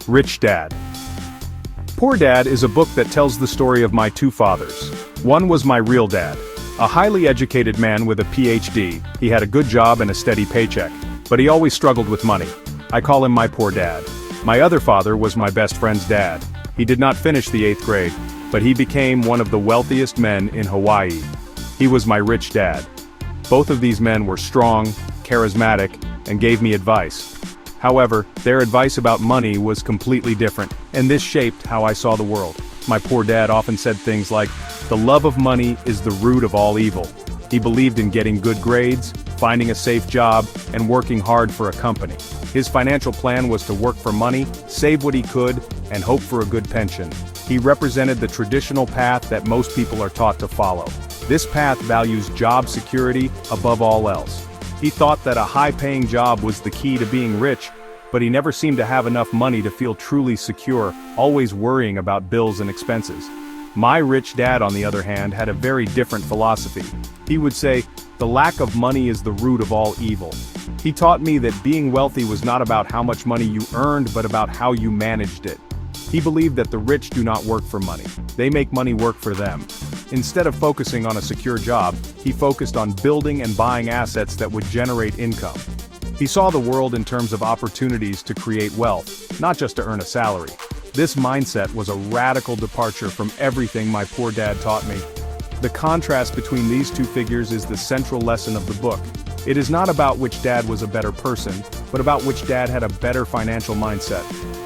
Rich Dad. Poor Dad is a book that tells the story of my two fathers. One was my real dad, a highly educated man with a PhD. He had a good job and a steady paycheck, but he always struggled with money. I call him my poor dad. My other father was my best friend's dad. He did not finish the 8th grade, but he became one of the wealthiest men in Hawaii. He was my rich dad. Both of these men were strong, charismatic, and gave me advice. However, their advice about money was completely different, and this shaped how I saw the world. My poor dad often said things like, "The love of money is the root of all evil." He believed in getting good grades, finding a safe job, and working hard for a company. His financial plan was to work for money, save what he could, and hope for a good pension. He represented the traditional path that most people are taught to follow. This path values job security above all else. He thought that a high-paying job was the key to being rich, but he never seemed to have enough money to feel truly secure, always worrying about bills and expenses. My rich dad, on the other hand, had a very different philosophy. He would say, "The lack of money is the root of all evil." He taught me that being wealthy was not about how much money you earned, but about how you managed it. He believed that the rich do not work for money. They make money work for them. Instead of focusing on a secure job, he focused on building and buying assets that would generate income. He saw the world in terms of opportunities to create wealth, not just to earn a salary. This mindset was a radical departure from everything my poor dad taught me. The contrast between these two figures is the central lesson of the book. It is not about which dad was a better person, but about which dad had a better financial mindset.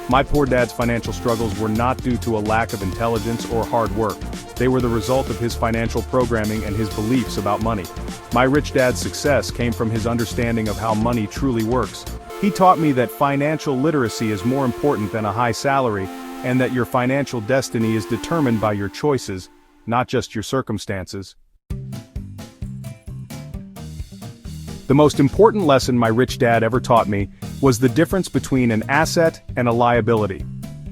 My poor dad's financial struggles were not due to a lack of intelligence or hard work. They were the result of his financial programming and his beliefs about money. My rich dad's success came from his understanding of how money truly works. He taught me that financial literacy is more important than a high salary, and that your financial destiny is determined by your choices, not just your circumstances. The most important lesson my rich dad ever taught me was the difference between an asset and a liability.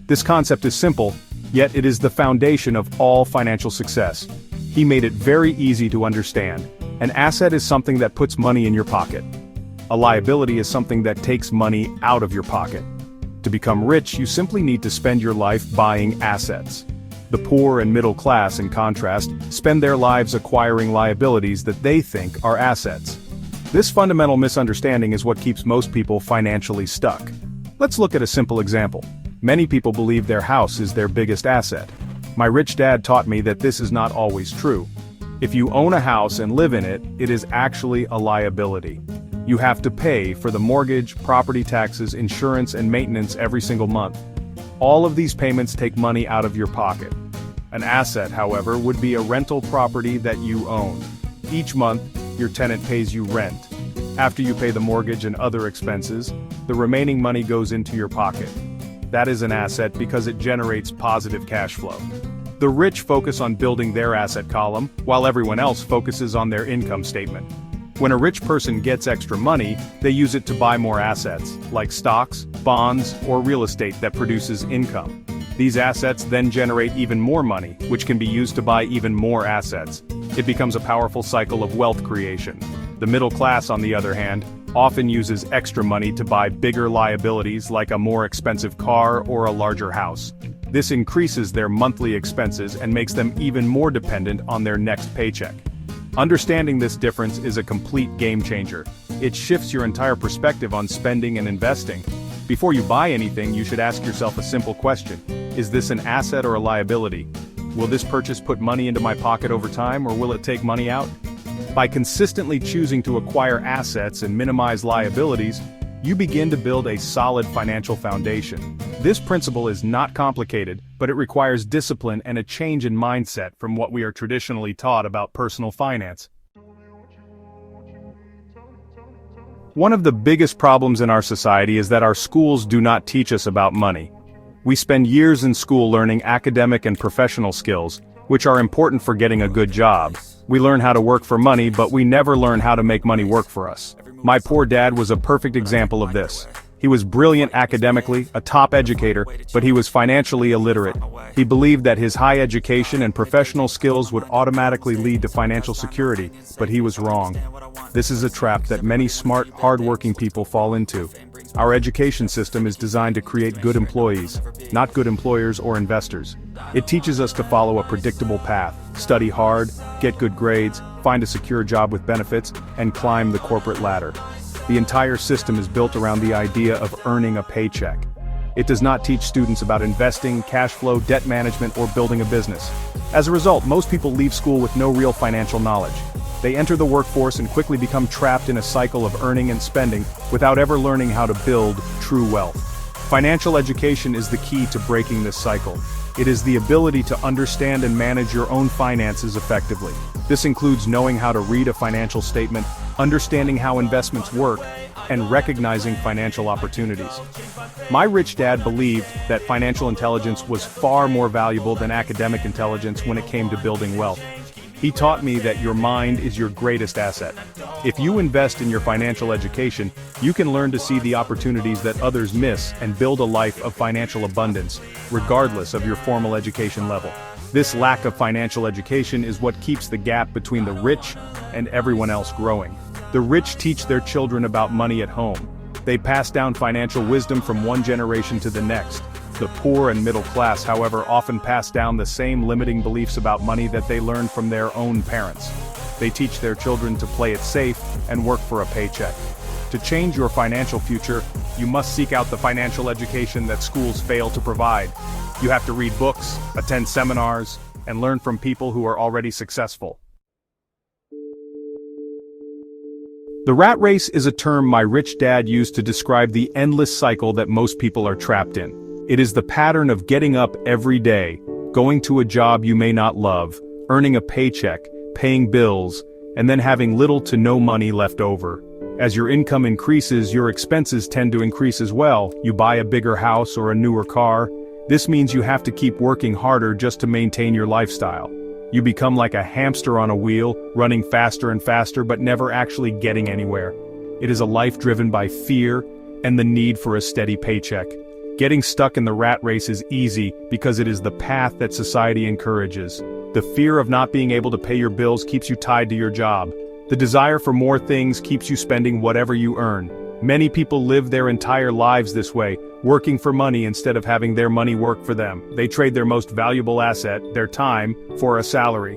This concept is simple, yet it is the foundation of all financial success. He made it very easy to understand. An asset is something that puts money in your pocket. A liability is something that takes money out of your pocket. To become rich, you simply need to spend your life buying assets. The poor and middle class, in contrast, spend their lives acquiring liabilities that they think are assets. This fundamental misunderstanding is what keeps most people financially stuck. Let's look at a simple example. Many people believe their house is their biggest asset. My rich dad taught me that this is not always true. If you own a house and live in it, it is actually a liability. You have to pay for the mortgage, property taxes, insurance, and maintenance every single month. All of these payments take money out of your pocket. An asset, however, would be a rental property that you own. Each month, your tenant pays you rent. After you pay the mortgage and other expenses, the remaining money goes into your pocket. That is an asset because it generates positive cash flow. The rich focus on building their asset column, while everyone else focuses on their income statement. When a rich person gets extra money, they use it to buy more assets, like stocks, bonds, or real estate that produces income. These assets then generate even more money, which can be used to buy even more assets. It becomes a powerful cycle of wealth creation. The middle class, on the other hand, often uses extra money to buy bigger liabilities like a more expensive car or a larger house. This increases their monthly expenses and makes them even more dependent on their next paycheck. Understanding this difference is a complete game changer. It shifts your entire perspective on spending and investing. Before you buy anything, you should ask yourself a simple question. Is this an asset or a liability? Will this purchase put money into my pocket over time, or will it take money out? By consistently choosing to acquire assets and minimize liabilities, you begin to build a solid financial foundation. This principle is not complicated, but it requires discipline and a change in mindset from what we are traditionally taught about personal finance. One of the biggest problems in our society is that our schools do not teach us about money. We spend years in school learning academic and professional skills, which are important for getting a good job. We learn how to work for money, but we never learn how to make money work for us. My poor dad was a perfect example of this. He was brilliant academically, a top educator, but he was financially illiterate. He believed that his high education and professional skills would automatically lead to financial security, but he was wrong. This is a trap that many smart, hard-working people fall into. Our education system is designed to create good employees, not good employers or investors. It teaches us to follow a predictable path, study hard, get good grades, find a secure job with benefits, and climb the corporate ladder. The entire system is built around the idea of earning a paycheck. It does not teach students about investing, cash flow, debt management, or building a business. As a result, most people leave school with no real financial knowledge. They enter the workforce and quickly become trapped in a cycle of earning and spending without ever learning how to build true wealth. Financial education is the key to breaking this cycle. It is the ability to understand and manage your own finances effectively. This includes knowing how to read a financial statement, understanding how investments work, and recognizing financial opportunities. My rich dad believed that financial intelligence was far more valuable than academic intelligence when it came to building wealth. He taught me that your mind is your greatest asset. If you invest in your financial education, you can learn to see the opportunities that others miss and build a life of financial abundance, regardless of your formal education level. This lack of financial education is what keeps the gap between the rich and everyone else growing. The rich teach their children about money at home. They pass down financial wisdom from one generation to the next. The poor and middle class, however, often pass down the same limiting beliefs about money that they learned from their own parents. They teach their children to play it safe and work for a paycheck. To change your financial future, you must seek out the financial education that schools fail to provide. You have to read books, attend seminars, and learn from people who are already successful. The rat race is a term my rich dad used to describe the endless cycle that most people are trapped in. It is the pattern of getting up every day, going to a job you may not love, earning a paycheck, paying bills, and then having little to no money left over. As your income increases, your expenses tend to increase as well. You buy a bigger house or a newer car. This means you have to keep working harder just to maintain your lifestyle. You become like a hamster on a wheel, running faster and faster but never actually getting anywhere. It is a life driven by fear and the need for a steady paycheck. Getting stuck in the rat race is easy because it is the path that society encourages. The fear of not being able to pay your bills keeps you tied to your job. The desire for more things keeps you spending whatever you earn. Many people live their entire lives this way, working for money instead of having their money work for them. They trade their most valuable asset, their time, for a salary.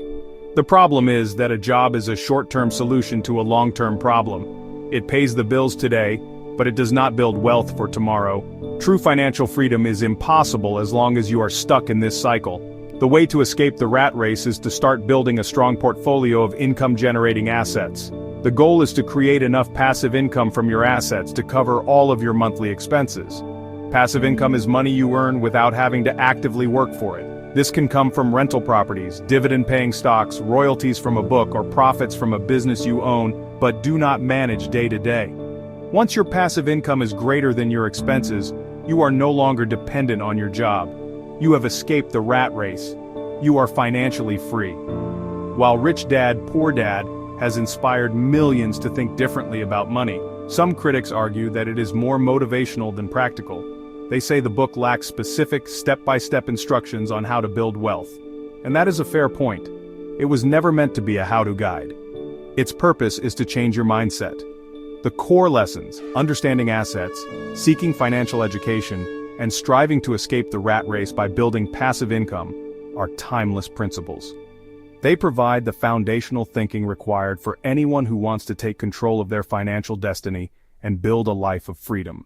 The problem is that a job is a short-term solution to a long-term problem. It pays the bills today, but it does not build wealth for tomorrow. True financial freedom is impossible as long as you are stuck in this cycle. The way to escape the rat race is to start building a strong portfolio of income-generating assets. The goal is to create enough passive income from your assets to cover all of your monthly expenses. Passive income is money you earn without having to actively work for it. This can come from rental properties, dividend-paying stocks, royalties from a book, or profits from a business you own, but do not manage day to day. Once your passive income is greater than your expenses, you are no longer dependent on your job. You have escaped the rat race. You are financially free. While Rich Dad, Poor Dad has inspired millions to think differently about money, some critics argue that it is more motivational than practical. They say the book lacks specific, step-by-step instructions on how to build wealth. And that is a fair point. It was never meant to be a how-to guide. Its purpose is to change your mindset. The core lessons, understanding assets, seeking financial education, and striving to escape the rat race by building passive income, are timeless principles. They provide the foundational thinking required for anyone who wants to take control of their financial destiny and build a life of freedom.